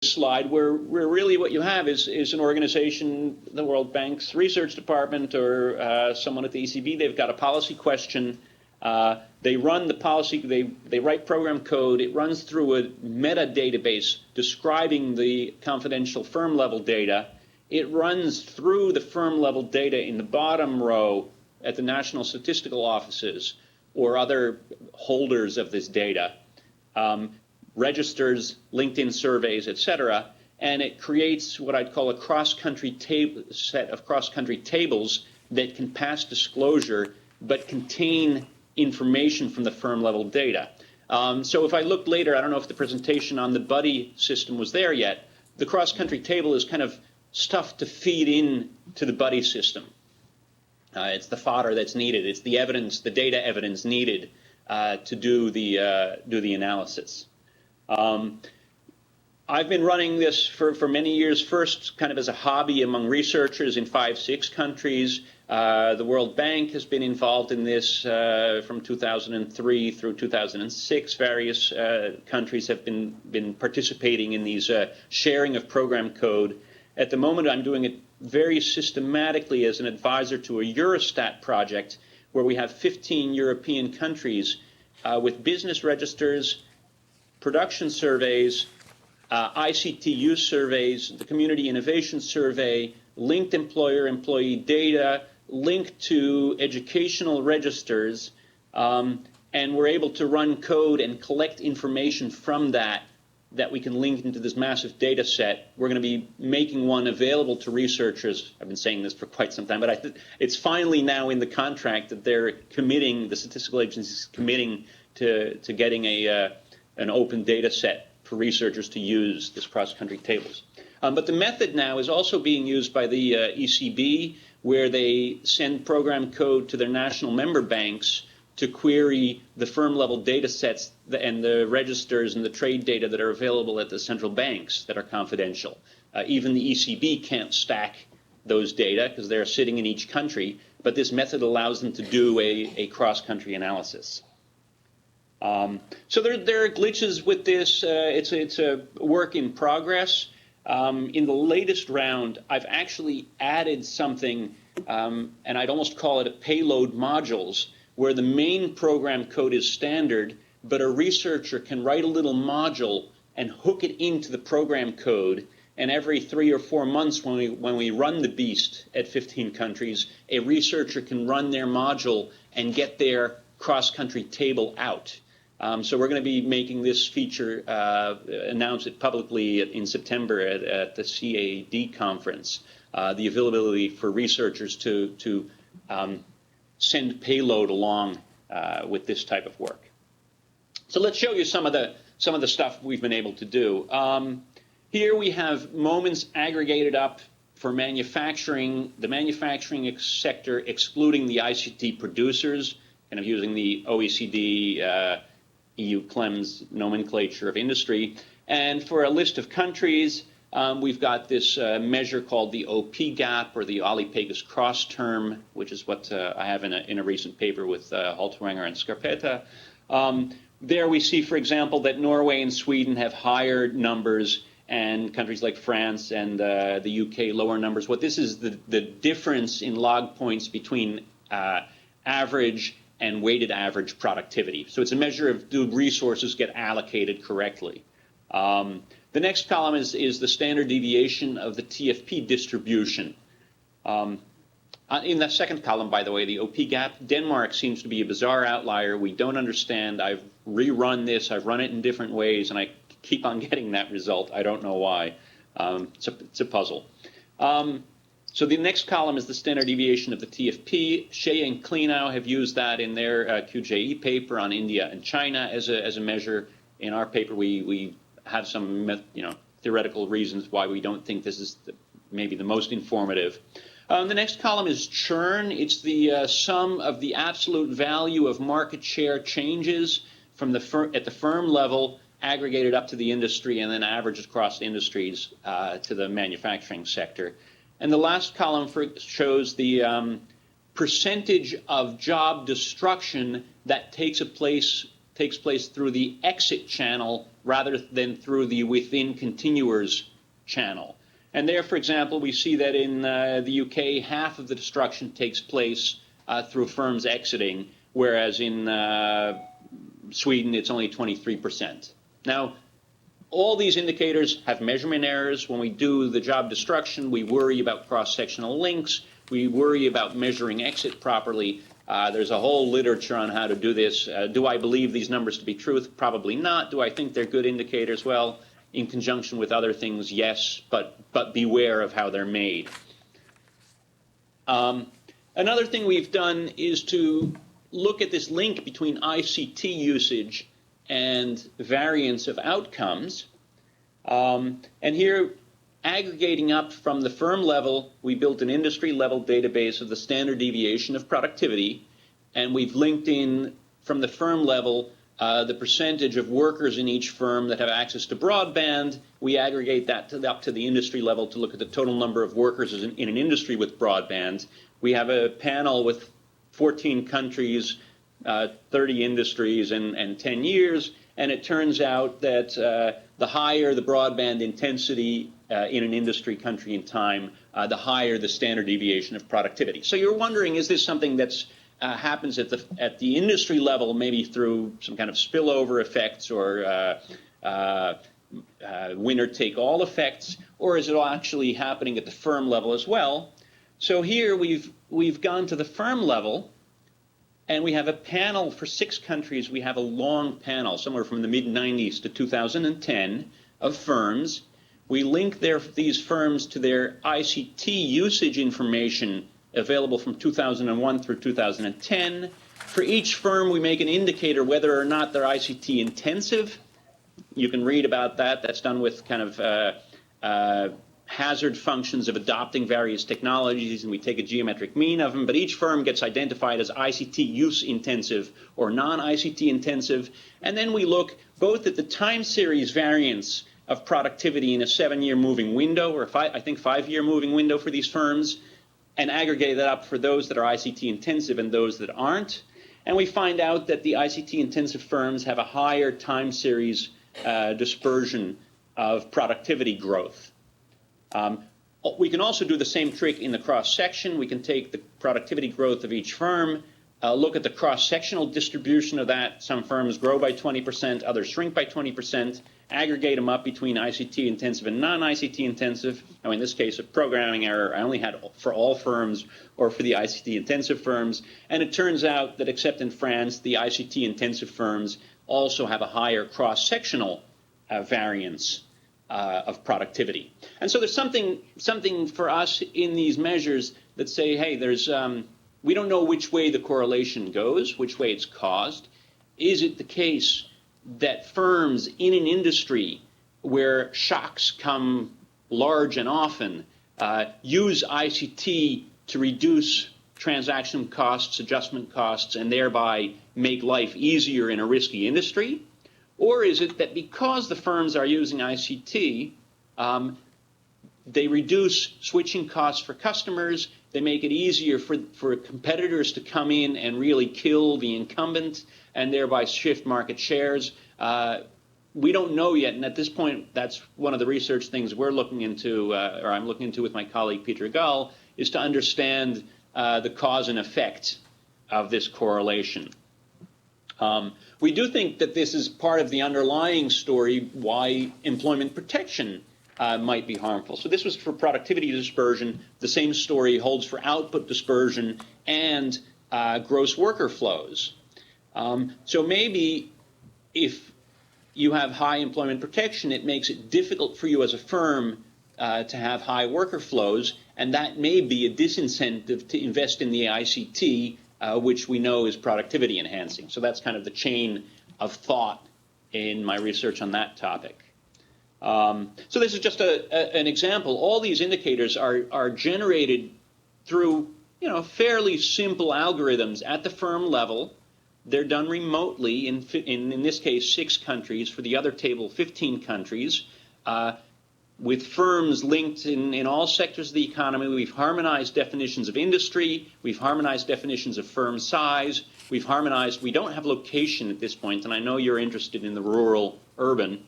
slide where really what you have is an organization, the World Bank's research department or someone at the ECB. They've got a policy question. They run the policy, they write program code. It runs through a meta database describing the confidential firm level data. It runs through the firm level data in the bottom row at the national statistical offices or other holders of this data, registers LinkedIn surveys, etc., and it creates what I'd call a cross-country set of cross-country tables that can pass disclosure but contain information from the firm level data. So if I look later, I don't know if the presentation on the buddy system was there yet, the cross-country table is kind of stuff to feed in to the buddy system. It's the fodder that's needed. It's the evidence, the data evidence needed to do the analysis. I've been running this for many years, first kind of as a hobby among researchers in 5-6 countries. The World Bank has been involved in this from 2003 through 2006. Various countries have been participating in these sharing of program code. At the moment, I'm doing it very systematically as an advisor to a Eurostat project where we have 15 European countries with business registers, production surveys, ICT use surveys, the Community Innovation Survey, linked employer-employee data, linked to educational registers, and we're able to run code and collect information from that we can link into this massive data set. We're going to be making one available to researchers. I've been saying this for quite some time, but it's finally now in the contract that they're committing, the statistical agency is committing to getting an open data set for researchers to use this cross-country tables. But the method now is also being used by the ECB, where they send program code to their national member banks to query the firm-level data sets and the registers and the trade data that are available at the central banks that are confidential. Even the ECB can't stack those data because they're sitting in each country, but this method allows them to do a cross-country analysis. So there are glitches with this. It's a work in progress. In the latest round, I've actually added something, and I'd almost call it a payload modules, where the main program code is standard, but a researcher can write a little module and hook it into the program code. And every 3 or 4 months when we run the beast at 15 countries, a researcher can run their module and get their cross-country table out. So we're going to be making this feature, announce it publicly in September at the CAD conference, the availability for researchers to send payload along with this type of work. So let's show you some of the stuff we've been able to do. Here we have moments aggregated up for manufacturing, the manufacturing sector excluding the ICT producers, kind of using the OECD EU CLEMS nomenclature of industry. And for a list of countries, we've got this measure called the OP gap, or the Alipegus cross term, which is what I have in a recent paper with Hallward-Driemeier and Scarpetta. There we see, for example, that Norway and Sweden have higher numbers, and countries like France and the UK lower numbers. What this is the difference in log points between average and weighted average productivity. So it's a measure of do resources get allocated correctly. The next column is the standard deviation of the TFP distribution. In the second column, by the way, the OP gap, Denmark seems to be a bizarre outlier. We don't understand. I've rerun this. I've run it in different ways, and I keep on getting that result. I don't know why. It's a puzzle. So the next column is the standard deviation of the TFP. Shea and Klenow have used that in their QJE paper on India and China as a measure. In our paper, we have some theoretical reasons why we don't think this is maybe the most informative. The next column is churn. It's the sum of the absolute value of market share changes from at the firm level, aggregated up to the industry, and then averaged across industries to the manufacturing sector. And the last column shows the percentage of job destruction that takes place through the exit channel rather than through the within continuers channel. And there, for example, we see that in the UK, half of the destruction takes place through firms exiting, whereas in Sweden, it's only 23%. Now, all these indicators have measurement errors. When we do the job destruction, we worry about cross-sectional links. We worry about measuring exit properly. There's a whole literature on how to do this. Do I believe these numbers to be truth? Probably not. Do I think they're good indicators? Well, in conjunction with other things, yes, but beware of how they're made. Another thing we've done is to look at this link between ICT usage and variance of outcomes. And here, aggregating up from the firm level, we built an industry-level database of the standard deviation of productivity, and we've linked in from the firm level the percentage of workers in each firm that have access to broadband. We aggregate that up to the industry level to look at the total number of workers in an industry with broadband. We have a panel with 14 countries, 30 industries, and 10 years, and it turns out that the higher the broadband intensity in an industry, country, and time, the higher the standard deviation of productivity. So you're wondering, is this something that's happens at the industry level, maybe through some kind of spillover effects or winner-take-all effects, or is it actually happening at the firm level as well? So here we've gone to the firm level, and we have a panel for 6 countries. We have a long panel, somewhere from the mid-90s to 2010, of firms. We link these firms to their ICT usage information available from 2001 through 2010. For each firm, we make an indicator whether or not they're ICT intensive. You can read about that. That's done with kind of hazard functions of adopting various technologies, and we take a geometric mean of them. But each firm gets identified as ICT use intensive or non-ICT intensive. And then we look both at the time series variance of productivity in a 7-year moving window, or I think 5-year moving window for these firms, and aggregate that up for those that are ICT intensive and those that aren't. And we find out that the ICT intensive firms have a higher time series dispersion of productivity growth. We can also do the same trick in the cross-section. We can take the productivity growth of each firm, look at the cross-sectional distribution of that. Some firms grow by 20%, others shrink by 20%, aggregate them up between ICT intensive and non-ICT intensive. Now, in this case, a programming error I only had for all firms or for the ICT intensive firms. And it turns out that except in France, the ICT intensive firms also have a higher cross-sectional variance of productivity. And so there's something for us in these measures that say, hey, we don't know which way the correlation goes, which way it's caused. Is it the case that firms in an industry where shocks come large and often use ICT to reduce transaction costs, adjustment costs, and thereby make life easier in a risky industry? Or is it that because the firms are using ICT, they reduce switching costs for customers, they make it easier for competitors to come in and really kill the incumbent and thereby shift market shares? We don't know yet, and at this point, that's one of the research things we're looking into, or I'm looking into with my colleague Peter Gall, is to understand the cause and effect of this correlation. We do think that this is part of the underlying story why employment protection might be harmful. So this was for productivity dispersion. The same story holds for output dispersion and gross worker flows. So maybe if you have high employment protection, it makes it difficult for you as a firm to have high worker flows, and that may be a disincentive to invest in the ICT, which we know is productivity enhancing. So that's kind of the chain of thought in my research on that topic. So this is just an example. All these indicators are generated through fairly simple algorithms at the firm level. They're done remotely in this case 6 countries. For the other table, 15 countries. With firms linked in all sectors of the economy. We've harmonized definitions of industry. We've harmonized definitions of firm size. We don't have location at this point, and I know you're interested in the rural-urban.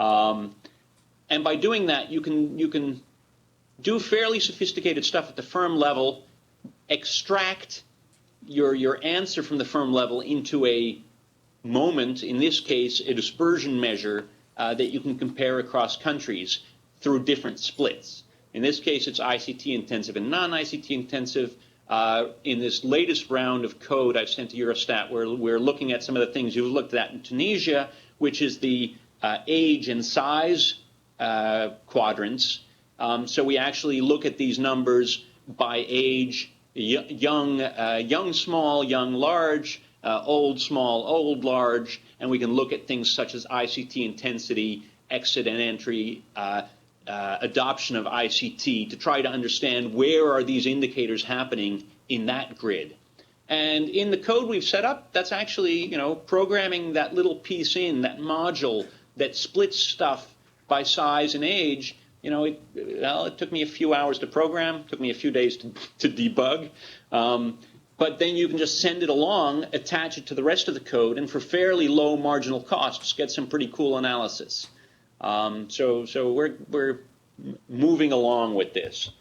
And by doing that, you can do fairly sophisticated stuff at the firm level, extract your answer from the firm level into a moment, in this case, a dispersion measure that you can compare across countries through different splits. In this case, it's ICT intensive and non-ICT intensive. In this latest round of code I've sent to Eurostat, we're looking at some of the things you've looked at in Tunisia, which is the age and size quadrants. So we actually look at these numbers by age, young small, young large, old small, old large, and we can look at things such as ICT intensity, exit and entry, adoption of ICT to try to understand where are these indicators happening in that grid. And in the code we've set up, that's actually, programming that little piece in, that module that splits stuff by size and age. It took me a few hours to program, took me a few days to debug. But then you can just send it along, attach it to the rest of the code, and for fairly low marginal costs, get some pretty cool analysis. So we're moving along with this.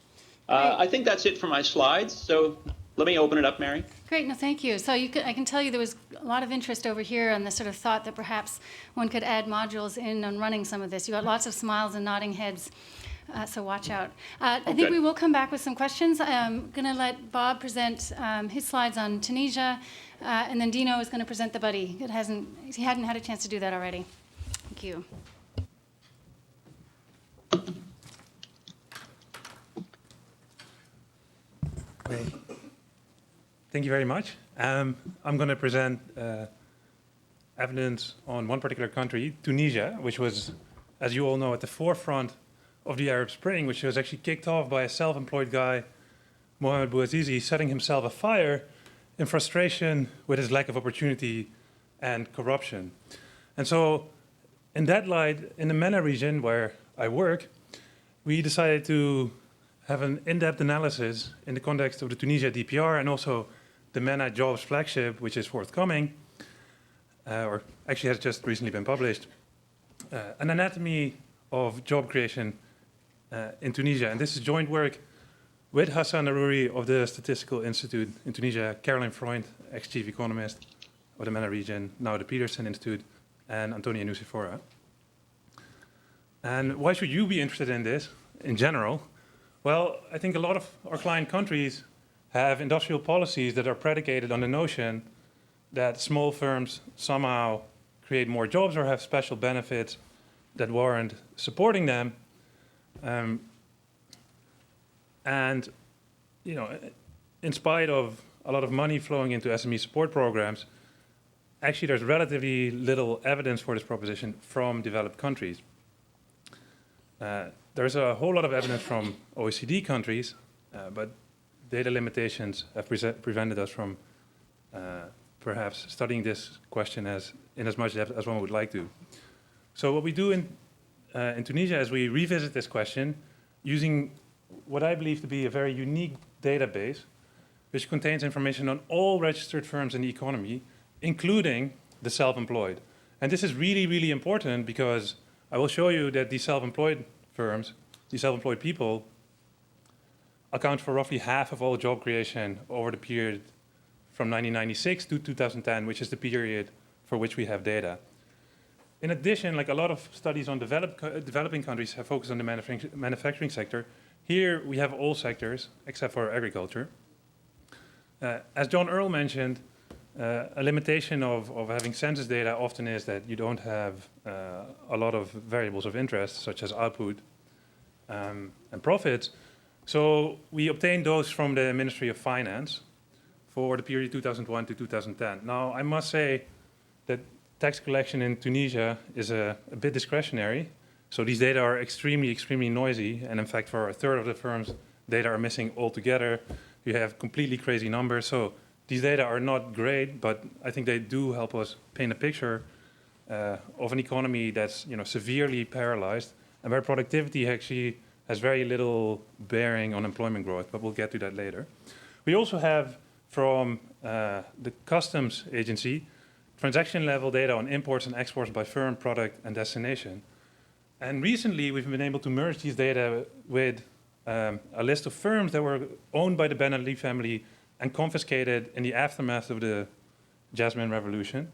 I think that's it for my slides. So let me open it up, Mary. Great, no, thank you. So I can tell you there was a lot of interest over here on the sort of thought that perhaps one could add modules in on running some of this. You got lots of smiles and nodding heads, so watch out. I think we will come back with some questions. I'm going to let Bob present his slides on Tunisia, and then Dino is going to present the buddy. He hadn't had a chance to do that already. Thank you. Thank you very much. I'm going to present evidence on one particular country, Tunisia, which was, as you all know, at the forefront of the Arab Spring, which was actually kicked off by a self-employed guy, Mohamed Bouazizi, setting himself afire in frustration with his lack of opportunity and corruption. And so, in that light, in the MENA region where I work, we decided to have an in-depth analysis in the context of the Tunisia DPR and also the MENA Jobs flagship, which is forthcoming, or actually has just recently been published, an anatomy of job creation in Tunisia. And this is joint work with Hassan Arouri of the Statistical Institute in Tunisia, Caroline Freund, ex-chief economist of the MENA region, now the Peterson Institute, and Antonia Nucifora. And why should you be interested in this in general? Well, I think a lot of our client countries have industrial policies that are predicated on the notion that small firms somehow create more jobs or have special benefits that warrant supporting them. And, in spite of a lot of money flowing into SME support programs, actually there's relatively little evidence for this proposition from developed countries. There's a whole lot of evidence from OECD countries, but data limitations have prevented us from perhaps studying this question in as much depth as one would like to. So what we do in Tunisia is we revisit this question using what I believe to be a very unique database, which contains information on all registered firms in the economy, including the self-employed. And this is really, really important because I will show you that these self-employed firms, these self-employed people, account for roughly half of all job creation over the period from 1996 to 2010, which is the period for which we have data. In addition, like a lot of studies on developing countries have focused on the manufacturing sector. Here we have all sectors except for agriculture. As John Earle mentioned, a limitation of having census data often is that you don't have a lot of variables of interest, such as output and profits. So we obtained those from the Ministry of Finance for the period 2001 to 2010. Now, I must say that tax collection in Tunisia is a bit discretionary. So these data are extremely, extremely noisy. And in fact, for a third of the firms, data are missing altogether. You have completely crazy numbers. So these data are not great, but I think they do help us paint a picture of an economy that's severely paralyzed and where productivity actually has very little bearing on employment growth, but we'll get to that later. We also have from the customs agency transaction level data on imports and exports by firm, product, and destination. And recently, we've been able to merge these data with a list of firms that were owned by the Ben Ali family and confiscated in the aftermath of the Jasmine Revolution.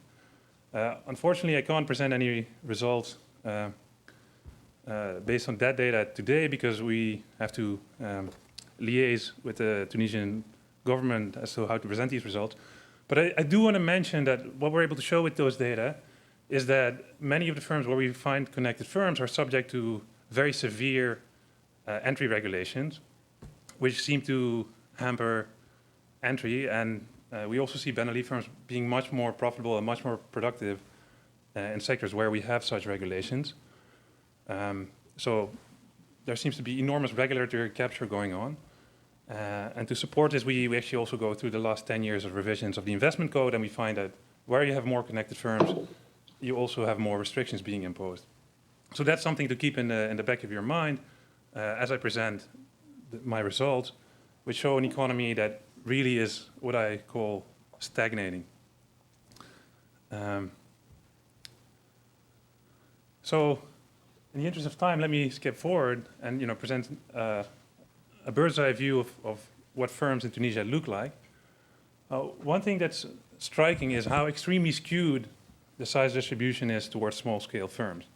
Unfortunately, I can't present any results based on that data today because we have to liaise with the Tunisian government as to how to present these results. But I do want to mention that what we're able to show with those data is that many of the firms where we find connected firms are subject to very severe entry regulations, which seem to hamper entry. And we also see Ben Ali firms being much more profitable and much more productive in sectors where we have such regulations. So there seems to be enormous regulatory capture going on. And to support this, we actually also go through the last 10 years of revisions of the investment code, and we find that where you have more connected firms, you also have more restrictions being imposed. So that's something to keep in the back of your mind as I present my results, which show an economy that really is what I call stagnating. So in the interest of time, let me skip forward and present a bird's eye view of what firms in Tunisia look like. One thing that's striking is how extremely skewed the size distribution is towards small-scale firms.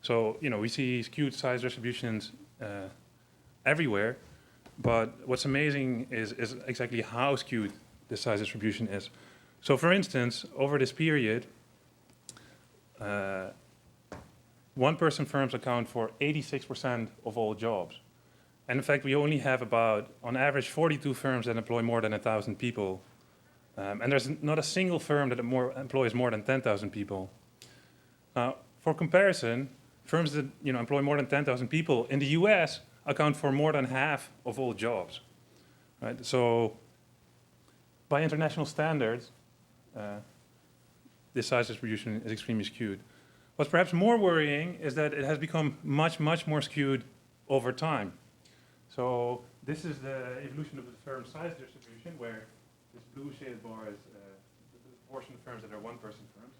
So, we see skewed size distributions everywhere, but what's amazing is exactly how skewed the size distribution is. So, for instance, over this period, one-person firms account for 86% of all jobs. And in fact, we only have about, on average, 42 firms that employ more than 1,000 people. And there's not a single firm that employs more than 10,000 people. For comparison, firms that employ more than 10,000 people in the US account for more than half of all jobs. Right? So by international standards, this size distribution is extremely skewed. What's perhaps more worrying is that it has become much, much more skewed over time. So this is the evolution of the firm size distribution, where this blue shaded bar is the portion of firms that are one-person firms.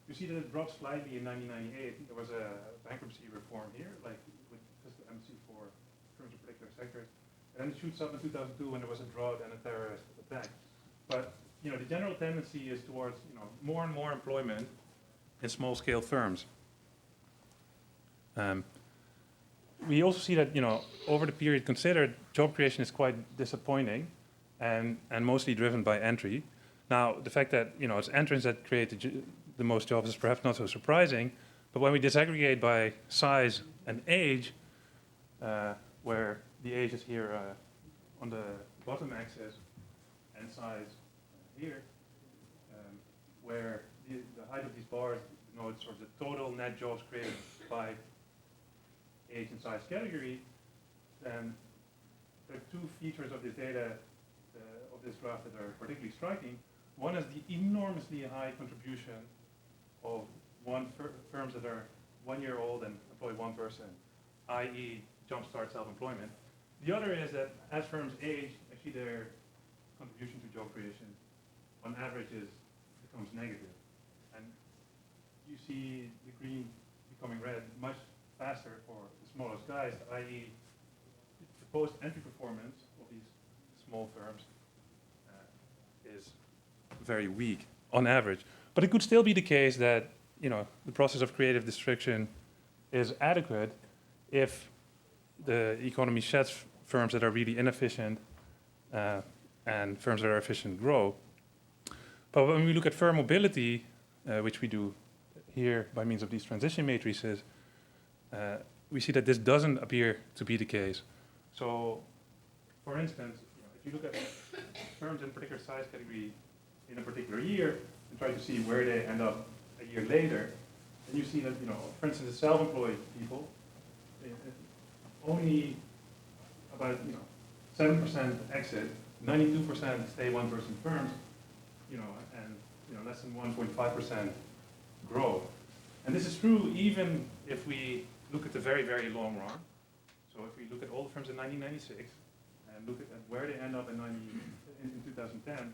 You see that it dropped slightly in 1998. There was a bankruptcy reform here, like with fiscal amnesty for firms in particular sectors. And then it shoots up in 2002 when there was a drought and a terrorist attack. But the general tendency is towards more and more employment in small-scale firms. We also see that over the period considered, job creation is quite disappointing, and mostly driven by entry. Now, the fact that it's entrants that create the most jobs is perhaps not so surprising, but when we disaggregate by size and age, where the age is here on the bottom axis and size here, where the height of these bars denotes sort of the total net jobs created by age and size category, then there are two features of this data, of this graph, that are particularly striking. One is the enormously high contribution of firms that are 1 year old and employ one person, i.e. jumpstart self-employment. The other is that as firms age, actually their contribution to job creation on average becomes negative. And you see the green becoming red much faster for the smallest guys, i.e. the post-entry performance of these small firms is very weak on average. But it could still be the case that the process of creative destruction is adequate if the economy sheds firms that are really inefficient and firms that are efficient grow. But when we look at firm mobility, which we do here by means of these transition matrices, we see that this doesn't appear to be the case. So, for instance, if you look at firms in a particular size category in a particular year and try to see where they end up a year later, then you see that, for instance, the self-employed people, only about 7% exit, 92% stay one-person firms, and less than 1.5% grow. And this is true even if we look at the very, very long run. So if we look at all the firms in 1996 and look at where they end up in 2010,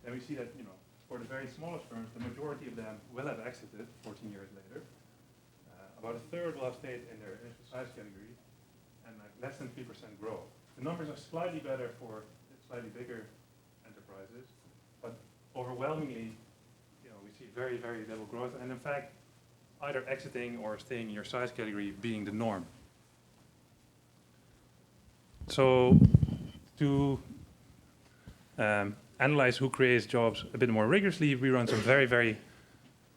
then we see that for the very smallest firms, the majority of them will have exited 14 years later. A about a third will have stayed in their initial size category, and like less than 3% growth. The numbers are slightly better for slightly bigger enterprises, but overwhelmingly, we see very, very little growth, and in fact, either exiting or staying in your size category being the norm. So, to analyze who creates jobs a bit more rigorously, we run some very, very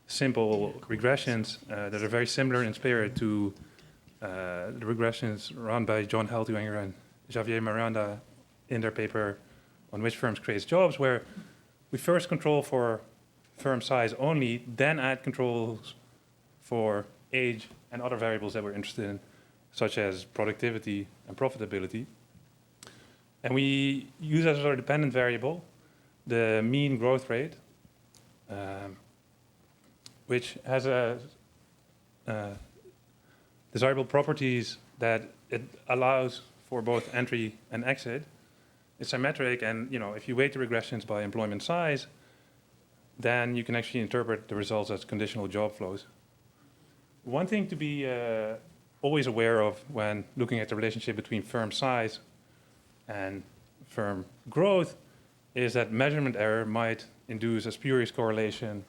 simple regressions that are very similar in spirit to the regressions run by John Hallward-Driemeier and Javier Miranda in their paper on which firms create jobs, where we first control for firm size only, then add controls for age and other variables that we're interested in, such as productivity and profitability. And we use as our dependent variable the mean growth rate, which has desirable properties that it allows for both entry and exit. It's symmetric, and if you weight the regressions by employment size, then you can actually interpret the results as conditional job flows. One thing to be always aware of when looking at the relationship between firm size and firm growth is that measurement error might induce a spurious correlation,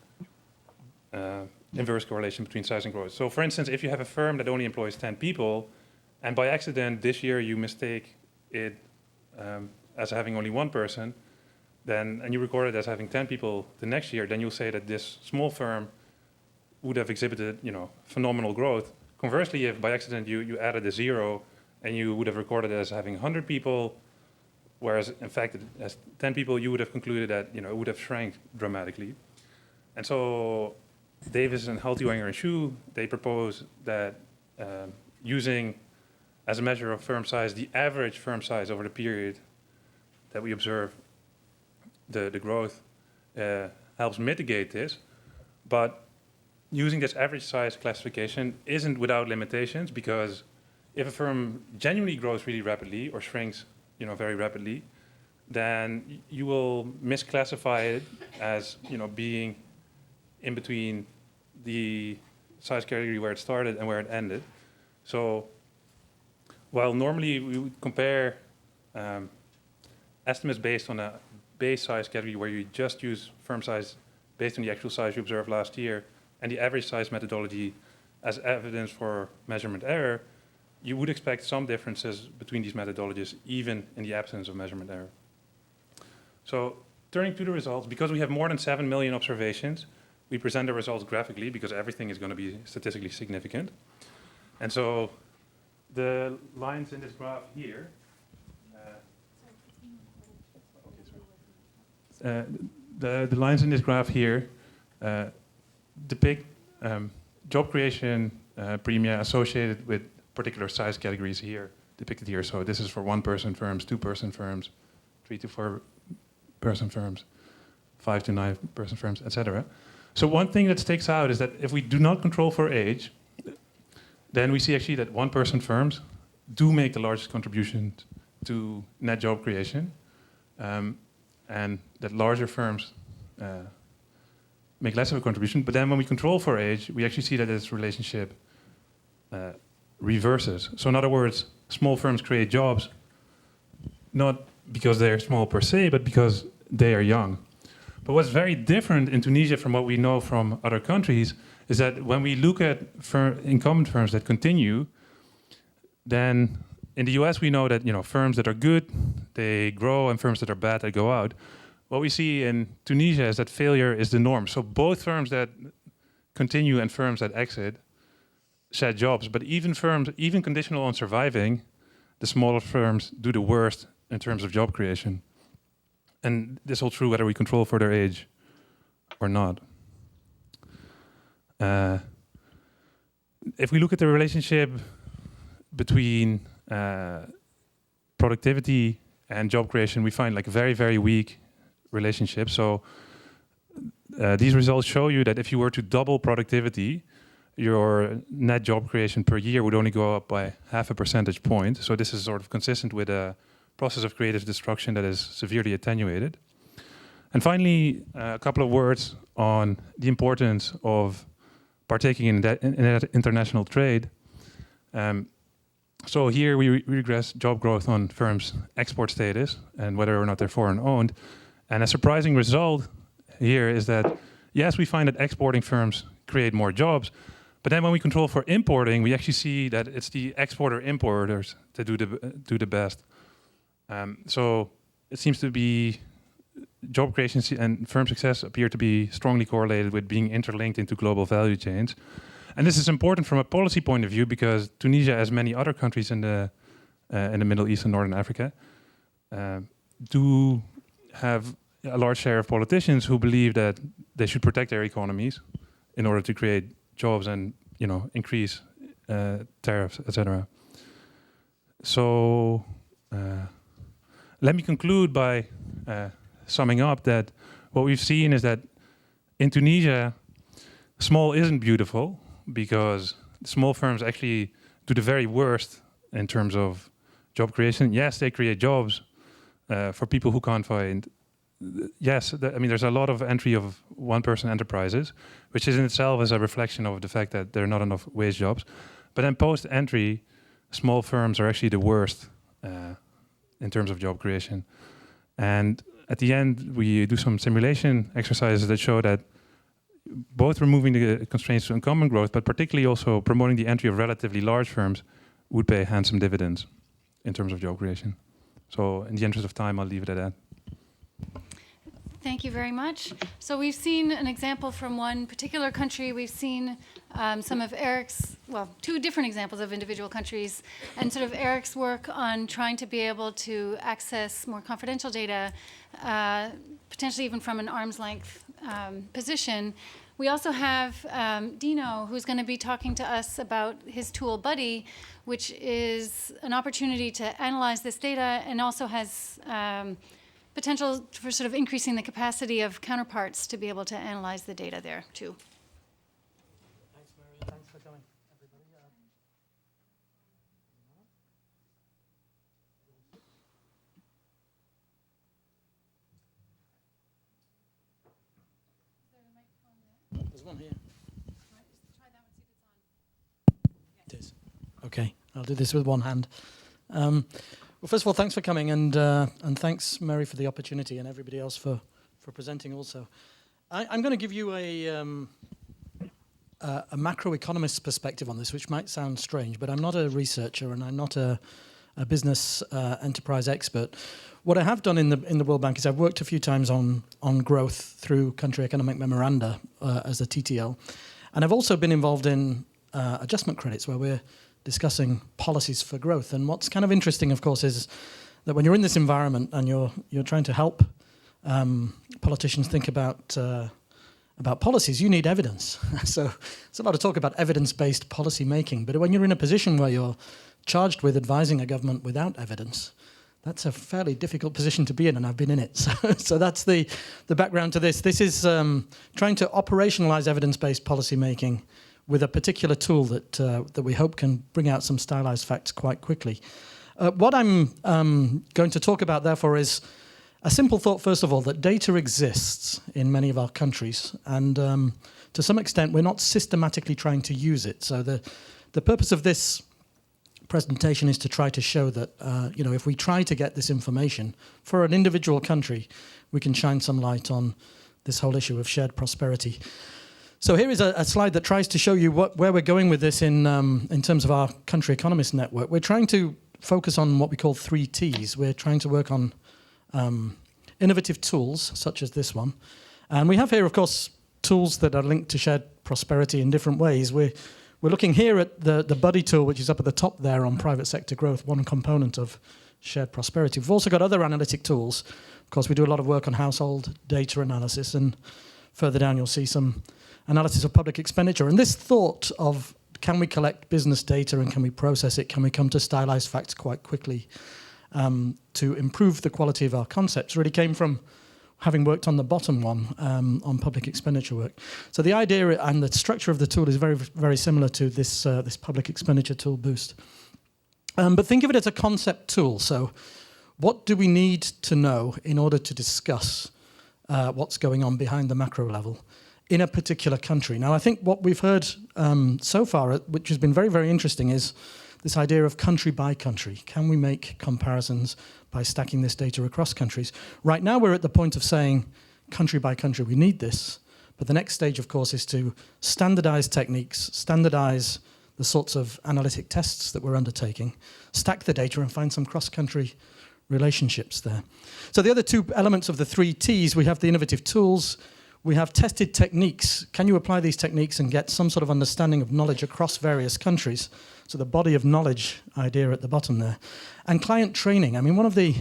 inverse correlation between size and growth. So for instance, if you have a firm that only employs 10 people, and by accident this year you mistake it as having only one person, and you record it as having 10 people the next year, then you'll say that this small firm would have exhibited, phenomenal growth. Conversely, if by accident you added a 0 and you would have recorded it as having 100 people, whereas in fact as 10 people you would have concluded that it would have shrank dramatically. And so Davis and Hallward-Driemeier and Shu, they propose that using as a measure of firm size the average firm size over the period that we observe the growth helps mitigate this, but using this average size classification isn't without limitations, because if a firm genuinely grows really rapidly or shrinks very rapidly, then you will misclassify it as being in between the size category where it started and where it ended. So while normally we would compare estimates based on a base size category where you just use firm size based on the actual size you observed last year and the average size methodology as evidence for measurement error, you would expect some differences between these methodologies, even in the absence of measurement error. So turning to the results, because we have more than 7 million observations, we present the results graphically because everything is going to be statistically significant. And so the lines in this graph here, the lines in this graph here depict job creation premia associated with particular size categories here, depicted here. So this is for 1-person firms, 2-person firms, 3 to 4-person firms, 5 to 9-person firms, etc. So one thing that sticks out is that if we do not control for age, then we see actually that 1-person firms do make the largest contribution to net job creation, and that larger firms make less of a contribution. But then when we control for age, we actually see that this relationship reverses. So in other words, small firms create jobs not because they're small per se, but because they are young. But what's very different in Tunisia from what we know from other countries is that when we look at incumbent firms that continue, then in the US we know that firms that are good, they grow, and firms that are bad, they go out. What we see in Tunisia is that failure is the norm. So both firms that continue and firms that exit shed jobs, but even conditional on surviving, the smaller firms do the worst in terms of job creation. And this holds true whether we control for their age or not. If we look at the relationship between productivity and job creation, we find like a very, very weak relationship. So these results show you that if you were to double productivity, your net job creation per year would only go up by 0.5 percentage point. So this is sort of consistent with a process of creative destruction that is severely attenuated. And finally, a couple of words on the importance of partaking in that international trade. So here we regress job growth on firms' export status and whether or not they're foreign owned. And a surprising result here is that, yes, we find that exporting firms create more jobs, but then when we control for importing, we actually see that it's the exporter-importers that do the best. So it seems to be job creation and firm success appear to be strongly correlated with being interlinked into global value chains. And this is important from a policy point of view because Tunisia, as many other countries in the Middle East and Northern Africa, do have a large share of politicians who believe that they should protect their economies in order to create jobs and increase tariffs, etc. So let me conclude by summing up that what we've seen is that in Tunisia, small isn't beautiful because small firms actually do the very worst in terms of job creation. Yes, they create jobs for people who can't find. Yes, there's a lot of entry of one-person enterprises, which is in itself is a reflection of the fact that there are not enough wage jobs. But then post-entry, small firms are actually the worst in terms of job creation. And at the end, we do some simulation exercises that show that both removing the constraints to incumbent growth, but particularly also promoting the entry of relatively large firms would pay handsome dividends in terms of job creation. So in the interest of time, I'll leave it at that. Thank you very much. So we've seen an example from one particular country. We've seen some of Eric's, two different examples of individual countries, and sort of Eric's work on trying to be able to access more confidential data, potentially even from an arm's length position. We also have Dino, who's going to be talking to us about his tool Buddy, which is an opportunity to analyze this data and also has potential for sort of increasing the capacity of counterparts to be able to analyze the data there too. Thanks, Mary. Thanks for coming, everybody. There's one here. It is. Okay, I'll do this with one hand. Well, first of all, thanks for coming, and thanks, Mary, for the opportunity, and everybody else for presenting also. I'm going to give you a macroeconomist's perspective on this, which might sound strange, but I'm not a researcher and I'm not a business enterprise expert. What I have done in the World Bank is I've worked a few times on growth through country economic memoranda as a TTL, and I've also been involved in adjustment credits where we're discussing policies for growth. And what's kind of interesting, of course, is that when you're in this environment and you're trying to help politicians think about policies, you need evidence. So it's a lot of talk about evidence-based policy making. But when you're in a position where you're charged with advising a government without evidence, that's a fairly difficult position to be in, and I've been in it. So that's the background to this. This is trying to operationalize evidence-based policy making with a particular tool that we hope can bring out some stylized facts quite quickly. What I'm going to talk about, therefore, is a simple thought, first of all, that data exists in many of our countries, and to some extent, we're not systematically trying to use it. So the purpose of this presentation is to try to show that, if we try to get this information for an individual country, we can shine some light on this whole issue of shared prosperity. So here is a slide that tries to show you where we're going with this in terms of our country economist network. We're trying to focus on what we call 3 Ts. We're trying to work on innovative tools, such as this one. And we have here, of course, tools that are linked to shared prosperity in different ways. We're looking here at the Buddy tool, which is up at the top there on private sector growth, one component of shared prosperity. We've also got other analytic tools. Of course, we do a lot of work on household data analysis, and further down you'll see some analysis of public expenditure. And this thought of, can we collect business data and can we process it? Can we come to stylized facts quite quickly to improve the quality of our concepts really came from having worked on the bottom one on public expenditure work. So the idea and the structure of the tool is very, very similar to this public expenditure tool Boost. But think of it as a concept tool. So what do we need to know in order to discuss what's going on behind the macro level in a particular country. Now, I think what we've heard so far, which has been very, very interesting, is this idea of country by country. Can we make comparisons by stacking this data across countries? Right now, we're at the point of saying country by country, we need this. But the next stage, of course, is to standardize techniques, standardize the sorts of analytic tests that we're undertaking, stack the data and find some cross-country relationships there. So the other two elements of the 3 Ts, we have the innovative tools, we have tested techniques. Can you apply these techniques and get some sort of understanding of knowledge across various countries? So the body of knowledge idea at the bottom there. And client training. I mean, one of the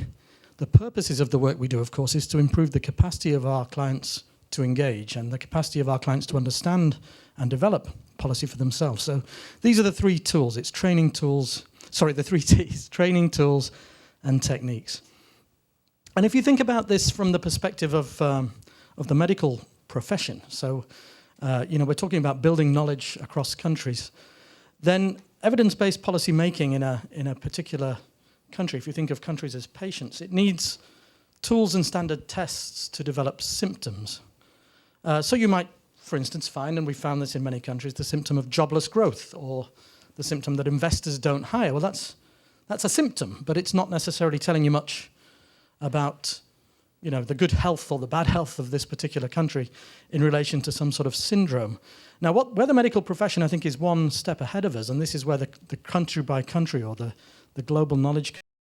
purposes of the work we do, of course, is to improve the capacity of our clients to engage and the capacity of our clients to understand and develop policy for themselves. So these are the 3 tools. It's training tools, the 3 Ts, training tools and techniques. And if you think about this from the perspective of the medical profession, so we're talking about building knowledge across countries, then evidence-based policy making in a particular country, if you think of countries as patients, it needs tools and standard tests to develop symptoms. So you might, for instance, find, and we found this in many countries, the symptom of jobless growth or the symptom that investors don't hire. Well, that's a symptom, but it's not necessarily telling you much about the good health or the bad health of this particular country in relation to some sort of syndrome. Now, where the medical profession, I think, is one step ahead of us, and this is where the country by country or the global knowledge